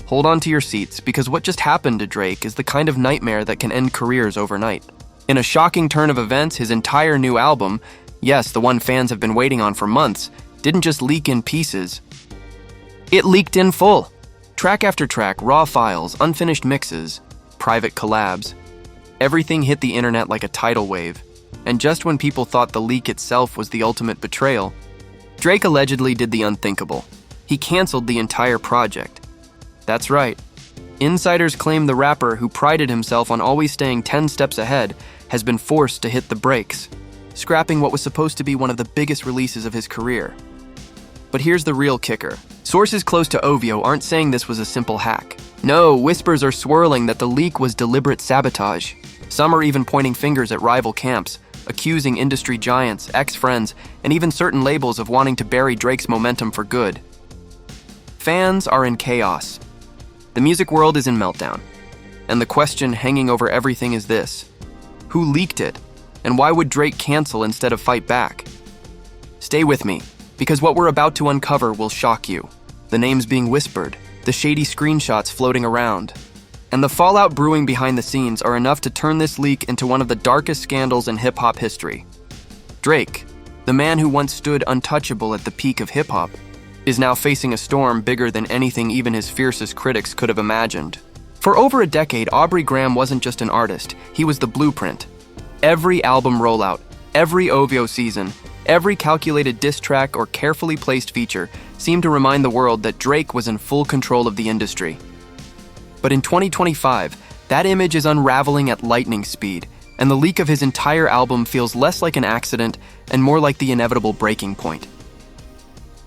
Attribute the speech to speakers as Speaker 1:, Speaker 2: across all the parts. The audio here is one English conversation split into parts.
Speaker 1: hold on to your seats, because what just happened to Drake is the kind of nightmare that can end careers overnight. In a shocking turn of events, his entire new album, yes, the one fans have been waiting on for months, didn't just leak in pieces. It leaked in full. Track after track, raw files, unfinished mixes, private collabs. Everything hit the internet like a tidal wave. And just when people thought the leak itself was the ultimate betrayal, Drake allegedly did the unthinkable. He canceled the entire project. That's right. Insiders claim the rapper, who prided himself on always staying 10 steps ahead, has been forced to hit the brakes, scrapping what was supposed to be one of the biggest releases of his career. But here's the real kicker. Sources close to OVO aren't saying this was a simple hack. No, whispers are swirling that the leak was deliberate sabotage. Some are even pointing fingers at rival camps, accusing industry giants, ex-friends, and even certain labels of wanting to bury Drake's momentum for good. Fans are in chaos. The music world is in meltdown. And the question hanging over everything is this: who leaked it? And why would Drake cancel instead of fight back? Stay with me, because what we're about to uncover will shock you. The names being whispered, the shady screenshots floating around, and the fallout brewing behind the scenes are enough to turn this leak into one of the darkest scandals in hip-hop history. Drake, the man who once stood untouchable at the peak of hip-hop, is now facing a storm bigger than anything even his fiercest critics could have imagined. For over a decade, Aubrey Graham wasn't just an artist, he was the blueprint. Every album rollout, every OVO season, every calculated diss track or carefully placed feature seemed to remind the world that Drake was in full control of the industry. But in 2025, that image is unraveling at lightning speed, and the leak of his entire album feels less like an accident and more like the inevitable breaking point.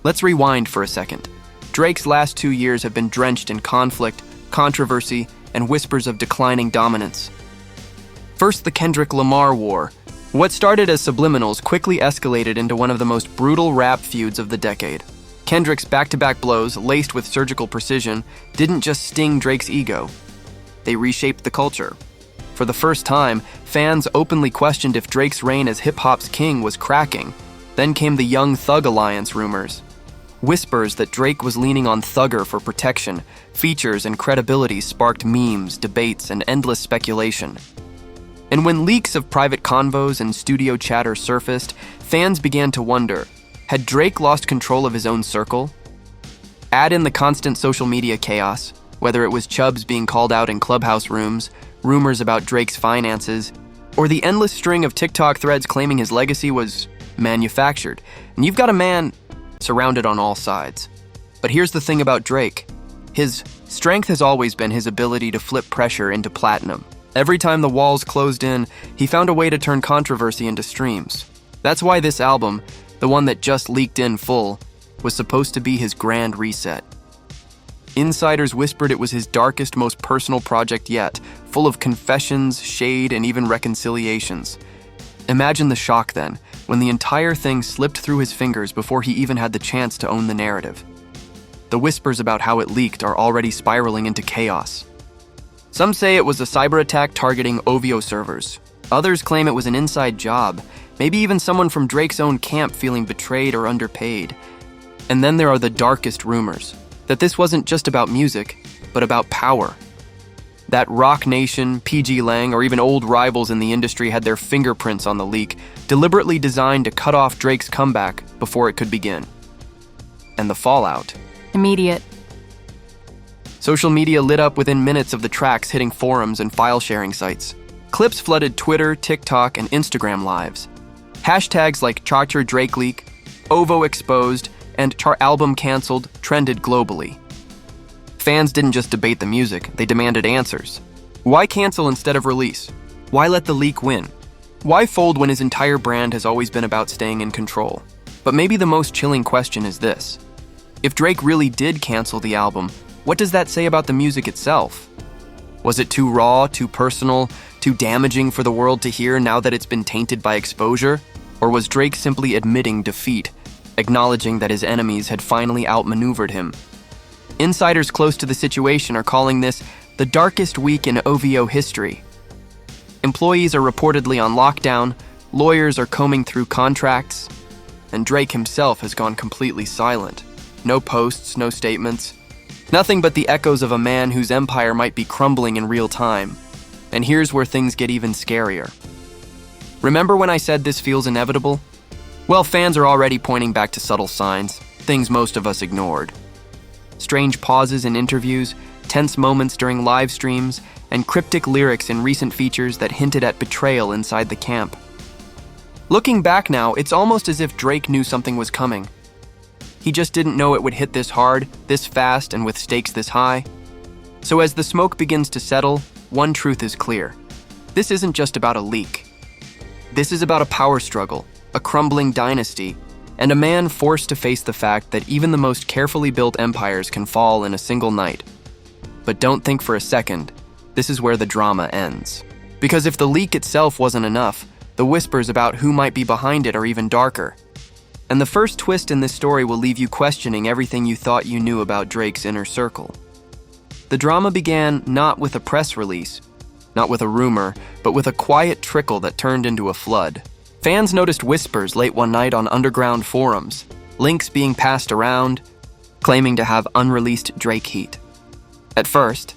Speaker 1: Let's rewind for a second. Drake's last 2 years have been drenched in conflict, controversy, and whispers of declining dominance. First, the Kendrick Lamar war. What started as subliminals quickly escalated into one of the most brutal rap feuds of the decade. Kendrick's back-to-back blows, laced with surgical precision, didn't just sting Drake's ego. They reshaped the culture. For the first time, fans openly questioned if Drake's reign as hip-hop's king was cracking. Then came the Young Thug Alliance rumors. Whispers that Drake was leaning on Thugger for protection, features, and credibility sparked memes, debates, and endless speculation. And when leaks of private convos and studio chatter surfaced, fans began to wonder, had Drake lost control of his own circle? Add in the constant social media chaos, whether it was Chubbs being called out in clubhouse rooms, rumors about Drake's finances, or the endless string of TikTok threads claiming his legacy was manufactured, and you've got a man surrounded on all sides. But here's the thing about Drake. His strength has always been his ability to flip pressure into platinum. Every time the walls closed in, he found a way to turn controversy into streams. That's why this album, the one that just leaked in full, was supposed to be his grand reset. Insiders whispered it was his darkest, most personal project yet, full of confessions, shade, and even reconciliations. Imagine the shock then, when the entire thing slipped through his fingers before he even had the chance to own the narrative. The whispers about how it leaked are already spiraling into chaos. Some say it was a cyber attack targeting OVO servers. Others claim it was an inside job, maybe even someone from Drake's own camp feeling betrayed or underpaid. And then there are the darkest rumors, that this wasn't just about music, but about power. That Roc Nation, PG Lang, or even old rivals in the industry had their fingerprints on the leak, deliberately designed to cut off Drake's comeback before it could begin. And the fallout.
Speaker 2: Immediate.
Speaker 1: Social media lit up within minutes of the tracks hitting forums and file-sharing sites. Clips flooded Twitter, TikTok, and Instagram lives. Hashtags like Charter Drake Leak, OVO Exposed, and Char Album Cancelled trended globally. Fans didn't just debate the music, they demanded answers. Why cancel instead of release? Why let the leak win? Why fold when his entire brand has always been about staying in control? But maybe the most chilling question is this. If Drake really did cancel the album, what does that say about the music itself? Was it too raw, too personal, too damaging for the world to hear now that it's been tainted by exposure? Or was Drake simply admitting defeat, acknowledging that his enemies had finally outmaneuvered him? Insiders close to the situation are calling this the darkest week in OVO history. Employees are reportedly on lockdown, lawyers are combing through contracts, and Drake himself has gone completely silent. No posts, no statements. Nothing but the echoes of a man whose empire might be crumbling in real time. And here's where things get even scarier. Remember when I said this feels inevitable? Well, fans are already pointing back to subtle signs, things most of us ignored. Strange pauses in interviews, tense moments during live streams, and cryptic lyrics in recent features that hinted at betrayal inside the camp. Looking back now, it's almost as if Drake knew something was coming. He just didn't know it would hit this hard, this fast, and with stakes this high. So as the smoke begins to settle, one truth is clear. This isn't just about a leak. This is about a power struggle, a crumbling dynasty, and a man forced to face the fact that even the most carefully built empires can fall in a single night. But don't think for a second, this is where the drama ends. Because if the leak itself wasn't enough, the whispers about who might be behind it are even darker. And the first twist in this story will leave you questioning everything you thought you knew about Drake's inner circle. The drama began not with a press release, not with a rumor, but with a quiet trickle that turned into a flood. Fans noticed whispers late one night on underground forums, links being passed around, claiming to have unreleased Drake heat. At first,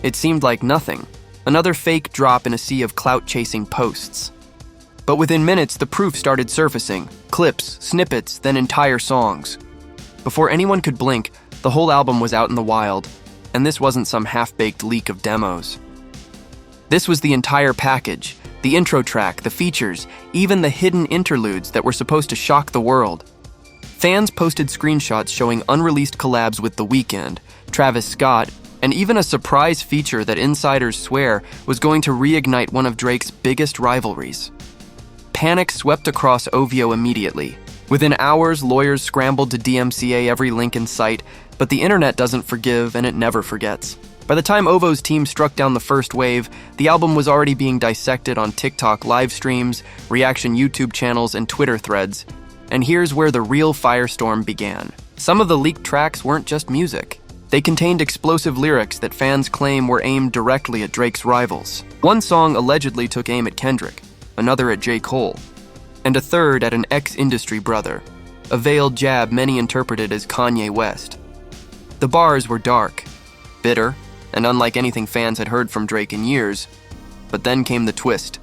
Speaker 1: it seemed like nothing, another fake drop in a sea of clout-chasing posts. But within minutes, the proof started surfacing, clips, snippets, then entire songs. Before anyone could blink, the whole album was out in the wild, and this wasn't some half-baked leak of demos. This was the entire package, the intro track, the features, even the hidden interludes that were supposed to shock the world. Fans posted screenshots showing unreleased collabs with The Weeknd, Travis Scott, and even a surprise feature that insiders swear was going to reignite one of Drake's biggest rivalries. Panic swept across OVO immediately. Within hours, lawyers scrambled to DMCA every link in sight, but the internet doesn't forgive and it never forgets. By the time OVO's team struck down the first wave, the album was already being dissected on TikTok live streams, reaction YouTube channels, and Twitter threads. And here's where the real firestorm began. Some of the leaked tracks weren't just music. They contained explosive lyrics that fans claim were aimed directly at Drake's rivals. One song allegedly took aim at Kendrick, another at J. Cole, and a third at an ex-industry brother, a veiled jab many interpreted as Kanye West. The bars were dark, bitter, and unlike anything fans had heard from Drake in years. But then came the twist.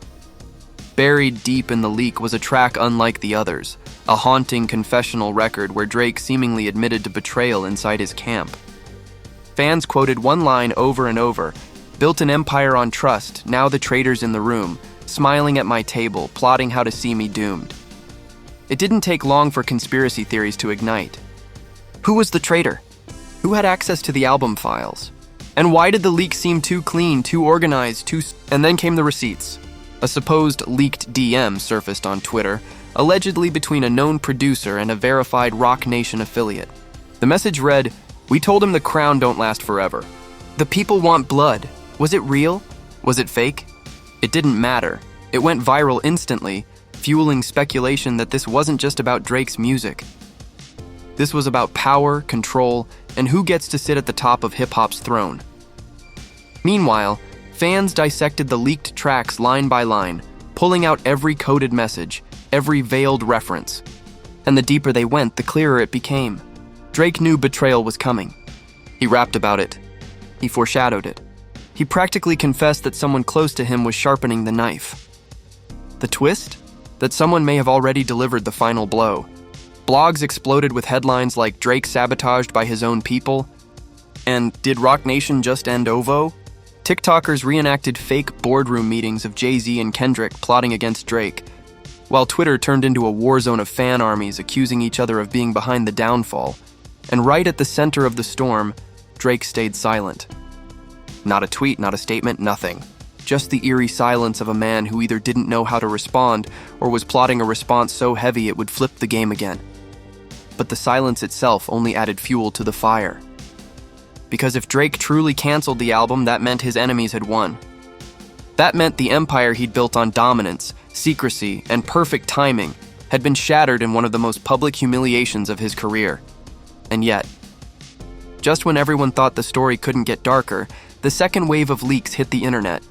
Speaker 1: Buried deep in the leak was a track unlike the others, a haunting confessional record where Drake seemingly admitted to betrayal inside his camp. Fans quoted one line over and over, "Built an empire on trust, now the traitors in the room, smiling at my table, plotting how to see me doomed." It didn't take long for conspiracy theories to ignite. Who was the traitor? Who had access to the album files? And why did the leak seem too clean, too organized, And then came the receipts. A supposed leaked DM surfaced on Twitter, allegedly between a known producer and a verified Roc Nation affiliate. The message read, "We told him the crown don't last forever. The people want blood. Was it real? Was it fake?" It didn't matter. It went viral instantly, fueling speculation that this wasn't just about Drake's music. This was about power, control, and who gets to sit at the top of hip-hop's throne. Meanwhile, fans dissected the leaked tracks line by line, pulling out every coded message, every veiled reference. And the deeper they went, the clearer it became. Drake knew betrayal was coming. He rapped about it. He foreshadowed it. He practically confessed that someone close to him was sharpening the knife. The twist? That someone may have already delivered the final blow. Blogs exploded with headlines like "Drake sabotaged by his own people," and "Did Roc Nation just end OVO?" TikTokers reenacted fake boardroom meetings of Jay-Z and Kendrick plotting against Drake, while Twitter turned into a war zone of fan armies accusing each other of being behind the downfall. And right at the center of the storm, Drake stayed silent. Not a tweet, not a statement, nothing. Just the eerie silence of a man who either didn't know how to respond or was plotting a response so heavy it would flip the game again. But the silence itself only added fuel to the fire. Because if Drake truly canceled the album, that meant his enemies had won. That meant the empire he'd built on dominance, secrecy, and perfect timing had been shattered in one of the most public humiliations of his career. And yet, just when everyone thought the story couldn't get darker, the second wave of leaks hit the internet,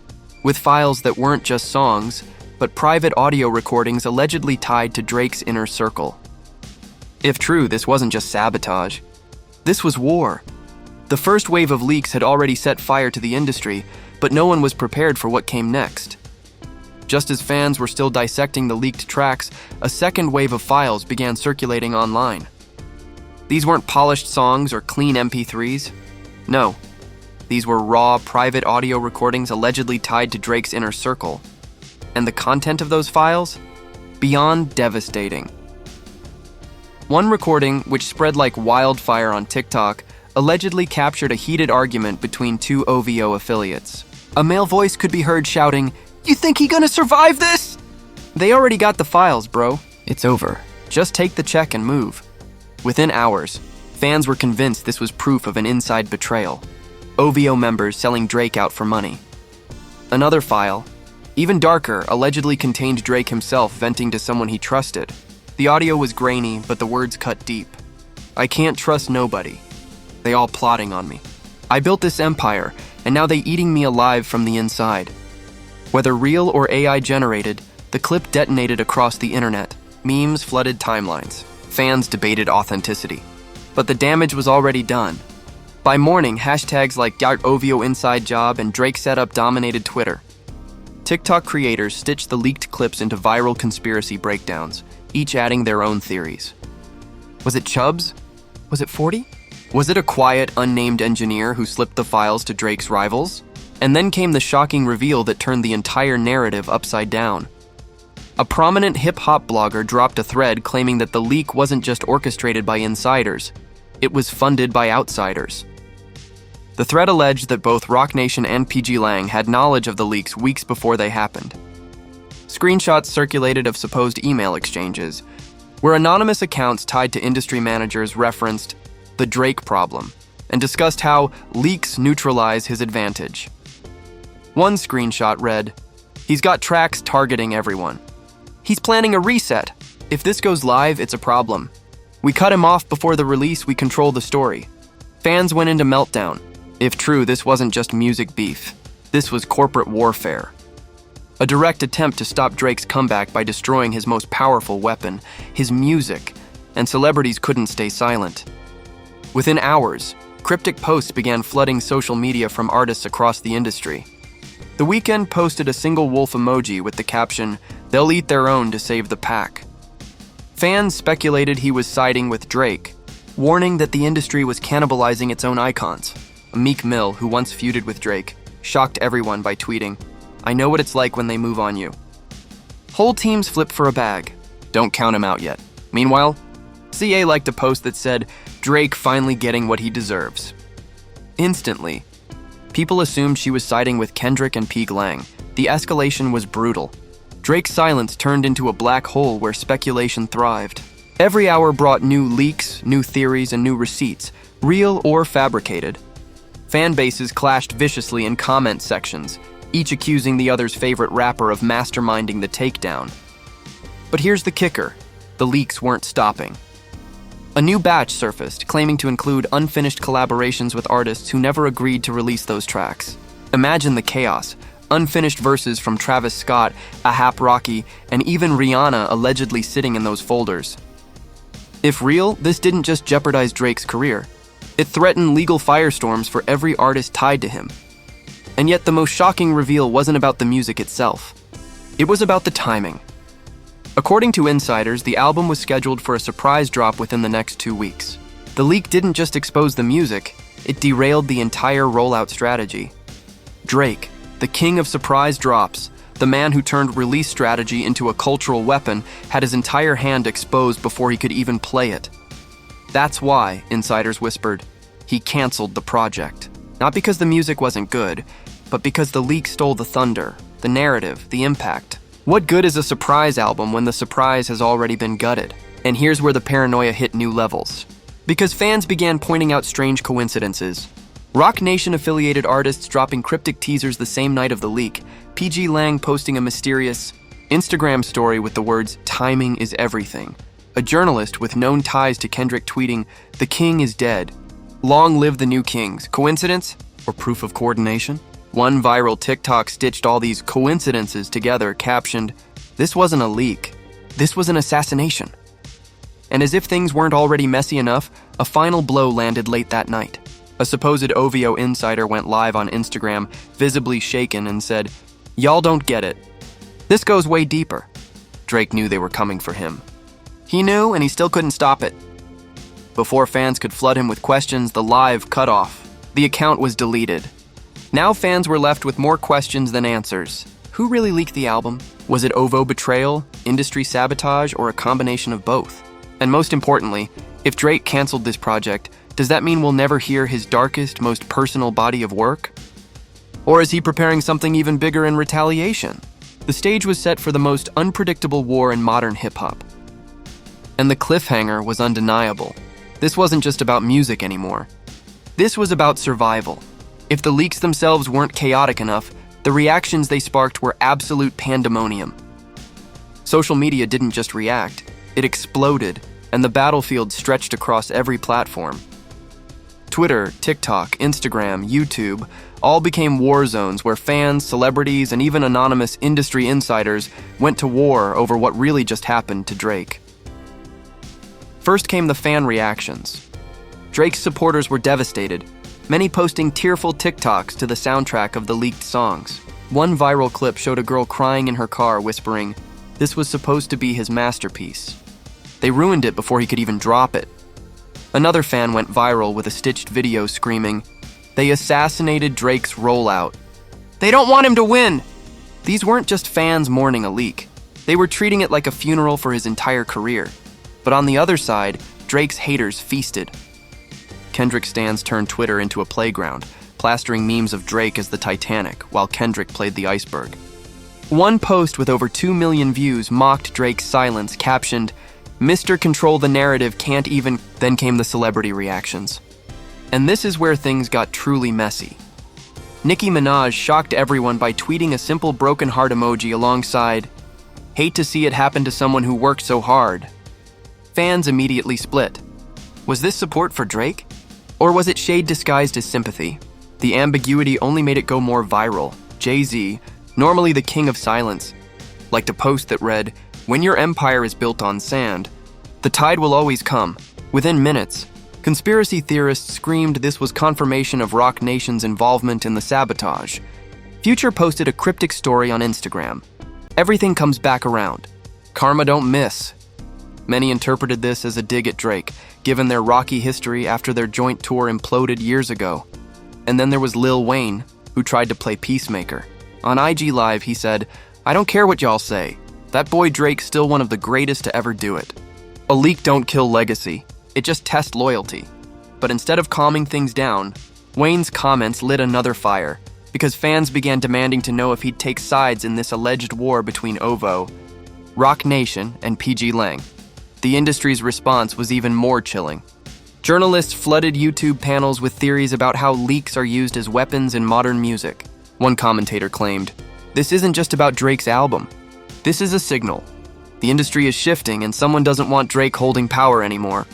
Speaker 1: with files that weren't just songs, but private audio recordings allegedly tied to Drake's inner circle. If true, this wasn't just sabotage. This was war. The first wave of leaks had already set fire to the industry, but no one was prepared for what came next. Just as fans were still dissecting the leaked tracks, a second wave of files began circulating online. These weren't polished songs or clean MP3s. No, these were raw, private audio recordings allegedly tied to Drake's inner circle. And the content of those files? Beyond devastating. One recording, which spread like wildfire on TikTok, allegedly captured a heated argument between two OVO affiliates. A male voice could be heard shouting, "You think he gonna survive this?" They already got the files, bro. It's over. Just take the check and move. Within hours, fans were convinced this was proof of an inside betrayal. OVO members selling Drake out for money. Another file, even darker, allegedly contained Drake himself venting to someone he trusted. The audio was grainy, but the words cut deep. "I can't trust nobody. They all plotting on me. I built this empire, and now they eating me alive from the inside." Whether real or AI generated, the clip detonated across the internet. Memes flooded timelines. Fans debated authenticity. But the damage was already done. By morning, hashtags like #OVO Inside Job and Drake Setup dominated Twitter. TikTok creators stitched the leaked clips into viral conspiracy breakdowns, each adding their own theories. Was it Chubbs? Was it 40? Was it a quiet, unnamed engineer who slipped the files to Drake's rivals? And then came the shocking reveal that turned the entire narrative upside down. A prominent hip-hop blogger dropped a thread claiming that the leak wasn't just orchestrated by insiders, it was funded by outsiders. The thread alleged that both Roc Nation and PG Lang had knowledge of the leaks weeks before they happened. Screenshots circulated of supposed email exchanges, where anonymous accounts tied to industry managers referenced the Drake problem and discussed how leaks neutralize his advantage. One screenshot read, "He's got tracks targeting everyone. He's planning a reset. If this goes live, it's a problem. We cut him off before the release, we control the story." Fans went into meltdown. If true, this wasn't just music beef. This was corporate warfare. A direct attempt to stop Drake's comeback by destroying his most powerful weapon, his music, and celebrities couldn't stay silent. Within hours, cryptic posts began flooding social media from artists across the industry. The Weeknd posted a single wolf emoji with the caption, "They'll eat their own to save the pack." Fans speculated he was siding with Drake, warning that the industry was cannibalizing its own icons. Meek Mill, who once feuded with Drake, shocked everyone by tweeting, "I know what it's like when they move on you." Whole teams flip for a bag. Don't count him out yet. Meanwhile, CA liked a post that said, "Drake finally getting what he deserves." Instantly, people assumed she was siding with Kendrick and Peg Lang. The escalation was brutal. Drake's silence turned into a black hole where speculation thrived. Every hour brought new leaks, new theories, and new receipts, real or fabricated. Fan bases clashed viciously in comment sections, each accusing the other's favorite rapper of masterminding the takedown. But here's the kicker: the leaks weren't stopping. A new batch surfaced, claiming to include unfinished collaborations with artists who never agreed to release those tracks. Imagine the chaos: unfinished verses from Travis Scott, A$AP Rocky, and even Rihanna allegedly sitting in those folders. If real, this didn't just jeopardize Drake's career. It threatened legal firestorms for every artist tied to him. And yet the most shocking reveal wasn't about the music itself. It was about the timing. According to insiders, the album was scheduled for a surprise drop within the next 2 weeks. The leak didn't just expose the music, it derailed the entire rollout strategy. Drake, the king of surprise drops, the man who turned release strategy into a cultural weapon, had his entire hand exposed before he could even play it. That's why, insiders whispered, he canceled the project. Not because the music wasn't good, but because the leak stole the thunder, the narrative, the impact. What good is a surprise album when the surprise has already been gutted? And here's where the paranoia hit new levels. Because fans began pointing out strange coincidences. Roc Nation-affiliated artists dropping cryptic teasers the same night of the leak, PG Lang posting a mysterious Instagram story with the words, "Timing is everything." A journalist with known ties to Kendrick tweeting, "The king is dead. Long live the new kings." Coincidence? Or proof of coordination? One viral TikTok stitched all these coincidences together, captioned, "This wasn't a leak. This was an assassination." And as if things weren't already messy enough, a final blow landed late that night. A supposed OVO insider went live on Instagram, visibly shaken, and said, "Y'all don't get it. This goes way deeper." Drake knew they were coming for him. He knew, and he still couldn't stop it. Before fans could flood him with questions, the live cut off. The account was deleted. Now fans were left with more questions than answers. Who really leaked the album? Was it OVO betrayal, industry sabotage, or a combination of both? And most importantly, if Drake canceled this project, does that mean we'll never hear his darkest, most personal body of work? Or is he preparing something even bigger in retaliation? The stage was set for the most unpredictable war in modern hip-hop. And the cliffhanger was undeniable. This wasn't just about music anymore. This was about survival. If the leaks themselves weren't chaotic enough, the reactions they sparked were absolute pandemonium. Social media didn't just react, it exploded, and the battlefield stretched across every platform. Twitter, TikTok, Instagram, YouTube all became war zones where fans, celebrities, and even anonymous industry insiders went to war over what really just happened to Drake. First came the fan reactions. Drake's supporters were devastated, many posting tearful TikToks to the soundtrack of the leaked songs. One viral clip showed a girl crying in her car, whispering, "This was supposed to be his masterpiece." They ruined it before he could even drop it. Another fan went viral with a stitched video screaming, "They assassinated Drake's rollout. They don't want him to win!" These weren't just fans mourning a leak. They were treating it like a funeral for his entire career. But on the other side, Drake's haters feasted. Kendrick stans turned Twitter into a playground, plastering memes of Drake as the Titanic, while Kendrick played the iceberg. One post with over 2 million views mocked Drake's silence, captioned, "Mr. Control the Narrative can't even..." Then came the celebrity reactions. And this is where things got truly messy. Nicki Minaj shocked everyone by tweeting a simple broken heart emoji alongside, "Hate to see it happen to someone who worked so hard." Fans immediately split. Was this support for Drake? Or was it shade disguised as sympathy? The ambiguity only made it go more viral. Jay-Z, normally the king of silence, liked a post that read, "When your empire is built on sand, the tide will always come." Within minutes, conspiracy theorists screamed this was confirmation of Roc Nation's involvement in the sabotage. Future posted a cryptic story on Instagram. "Everything comes back around. Karma don't miss." Many interpreted this as a dig at Drake, given their rocky history after their joint tour imploded years ago. And then there was Lil Wayne, who tried to play peacemaker. On IG Live, he said, "I don't care what y'all say. That boy Drake's still one of the greatest to ever do it." A leak don't kill legacy. It just tests loyalty. But instead of calming things down, Wayne's comments lit another fire, because fans began demanding to know if he'd take sides in this alleged war between OVO, Roc Nation, and PG Lang. The industry's response was even more chilling. Journalists flooded YouTube panels with theories about how leaks are used as weapons in modern music. One commentator claimed, "This isn't just about Drake's album. This is a signal. The industry is shifting and someone doesn't want Drake holding power anymore."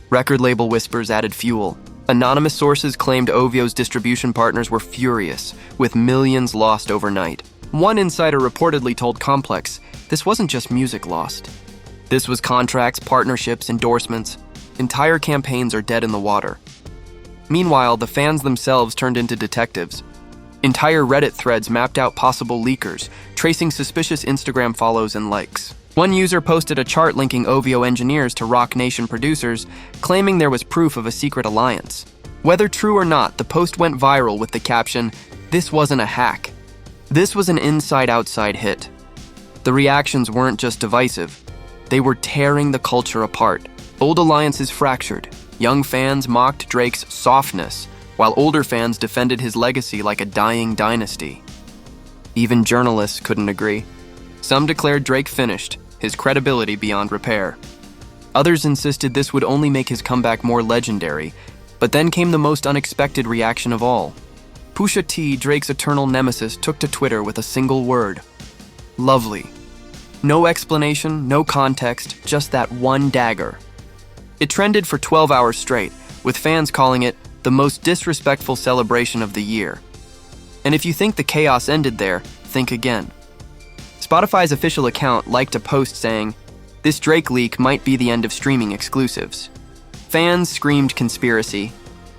Speaker 1: Record label whispers added fuel. Anonymous sources claimed OVO's distribution partners were furious, with millions lost overnight. One insider reportedly told Complex, "This wasn't just music lost. This was contracts, partnerships, endorsements. Entire campaigns are dead in the water." Meanwhile, the fans themselves turned into detectives. Entire Reddit threads mapped out possible leakers, tracing suspicious Instagram follows and likes. One user posted a chart linking OVO engineers to Roc Nation producers, claiming there was proof of a secret alliance. Whether true or not, the post went viral with the caption, "This wasn't a hack. This was an inside-outside hit." The reactions weren't just divisive. They were tearing the culture apart. Old alliances fractured. Young fans mocked Drake's softness, while older fans defended his legacy like a dying dynasty. Even journalists couldn't agree. Some declared Drake finished, his credibility beyond repair. Others insisted this would only make his comeback more legendary, but then came the most unexpected reaction of all. Pusha T, Drake's eternal nemesis, took to Twitter with a single word: lovely. No explanation, no context, just that one dagger. It trended for 12 hours straight, with fans calling it the most disrespectful celebration of the year. And if you think the chaos ended there, think again. Spotify's official account liked a post saying, "This Drake leak might be the end of streaming exclusives." Fans screamed conspiracy.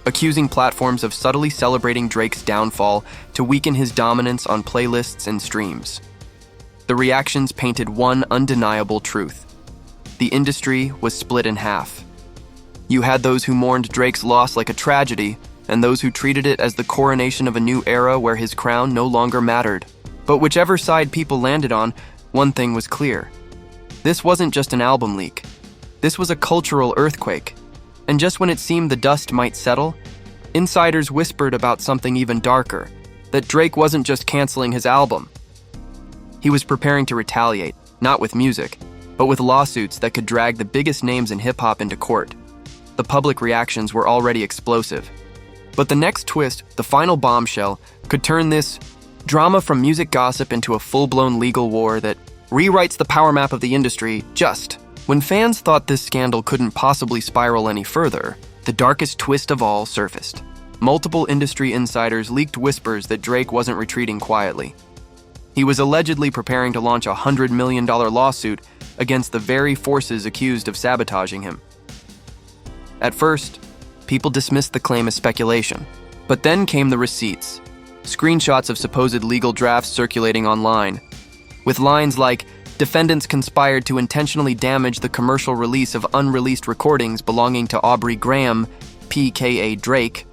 Speaker 1: accusing platforms of subtly celebrating Drake's downfall to weaken his dominance on playlists and streams. The reactions painted one undeniable truth: the industry was split in half. You had those who mourned Drake's loss like a tragedy, and those who treated it as the coronation of a new era where his crown no longer mattered. But whichever side people landed on, one thing was clear. This wasn't just an album leak. This was a cultural earthquake. And just when it seemed the dust might settle, insiders whispered about something even darker, that Drake wasn't just canceling his album. He was preparing to retaliate, not with music, but with lawsuits that could drag the biggest names in hip-hop into court. The public reactions were already explosive. But the next twist, the final bombshell, could turn this drama from music gossip into a full-blown legal war that rewrites the power map of the industry just when fans thought this scandal couldn't possibly spiral any further. The darkest twist of all surfaced. Multiple industry insiders leaked whispers that Drake wasn't retreating quietly. He was allegedly preparing to launch a $100 million lawsuit against the very forces accused of sabotaging him. At first, people dismissed the claim as speculation, but then came the receipts, screenshots of supposed legal drafts circulating online, with lines like, "Defendants conspired to intentionally damage the commercial release of unreleased recordings belonging to Aubrey Graham, PKA Drake."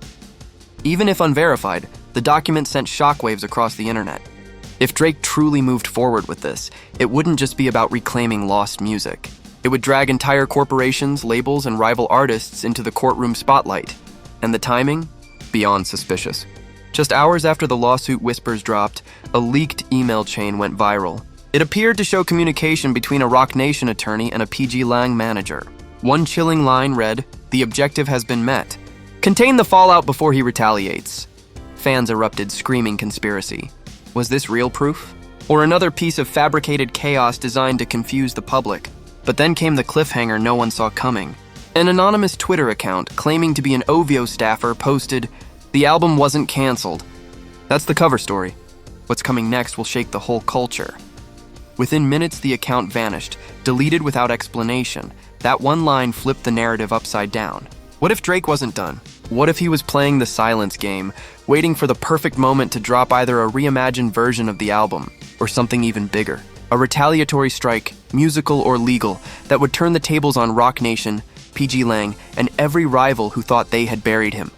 Speaker 1: Even if unverified, the document sent shockwaves across the internet. If Drake truly moved forward with this, it wouldn't just be about reclaiming lost music. It would drag entire corporations, labels, and rival artists into the courtroom spotlight. And the timing? Beyond suspicious. Just hours after the lawsuit whispers dropped, a leaked email chain went viral. It appeared to show communication between a Roc Nation attorney and a PG Lang manager. One chilling line read, "The objective has been met. Contain the fallout before he retaliates." Fans erupted, screaming conspiracy. Was this real proof? Or another piece of fabricated chaos designed to confuse the public? But then came the cliffhanger no one saw coming. An anonymous Twitter account claiming to be an OVO staffer posted, "The album wasn't canceled." That's the cover story. What's coming next will shake the whole culture. Within minutes, the account vanished, deleted without explanation. That one line flipped the narrative upside down. What if Drake wasn't done? What if he was playing the silence game, waiting for the perfect moment to drop either a reimagined version of the album, or something even bigger? A retaliatory strike, musical or legal, that would turn the tables on Roc Nation, PG Lang, and every rival who thought they had buried him.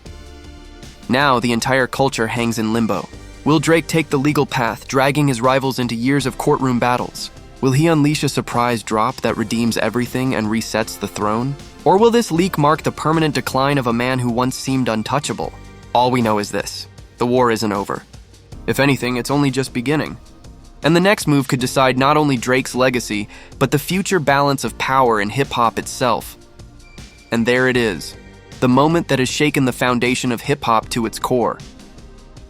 Speaker 1: Now, the entire culture hangs in limbo. Will Drake take the legal path, dragging his rivals into years of courtroom battles? Will he unleash a surprise drop that redeems everything and resets the throne? Or will this leak mark the permanent decline of a man who once seemed untouchable? All we know is this: the war isn't over. If anything, it's only just beginning. And the next move could decide not only Drake's legacy, but the future balance of power in hip-hop itself. And there it is, the moment that has shaken the foundation of hip-hop to its core.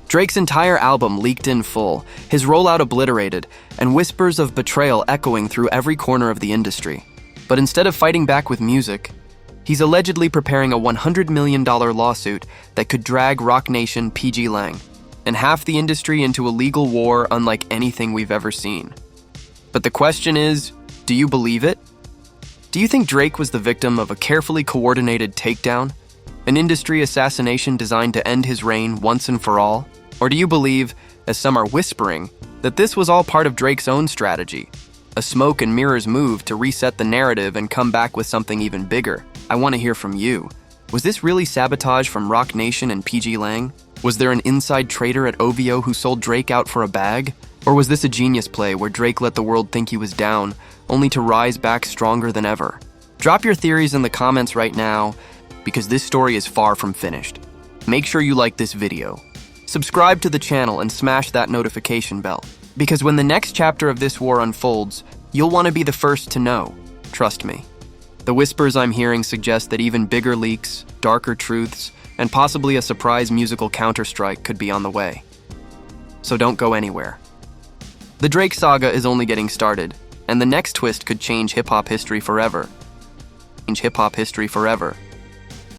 Speaker 1: Drake's entire album leaked in full, his rollout obliterated, and whispers of betrayal echoing through every corner of the industry. But instead of fighting back with music, he's allegedly preparing a $100 million lawsuit that could drag Roc Nation, PG Lang, and half the industry into a legal war unlike anything we've ever seen. But the question is, do you believe it? Do you think Drake was the victim of a carefully coordinated takedown? An industry assassination designed to end his reign once and for all? Or do you believe, as some are whispering, that this was all part of Drake's own strategy? A smoke and mirrors move to reset the narrative and come back with something even bigger? I want to hear from you. Was this really sabotage from Roc Nation and PG Lang? Was there an inside trader at OVO who sold Drake out for a bag? Or was this a genius play where Drake let the world think he was down, only to rise back stronger than ever? Drop your theories in the comments right now, because this story is far from finished. Make sure you like this video. Subscribe to the channel and smash that notification bell, because when the next chapter of this war unfolds, you'll want to be the first to know. Trust me. The whispers I'm hearing suggest that even bigger leaks, darker truths, and possibly a surprise musical counterstrike could be on the way. So don't go anywhere. The Drake saga is only getting started, and the next twist could change hip-hop history forever. Change hip-hop history forever.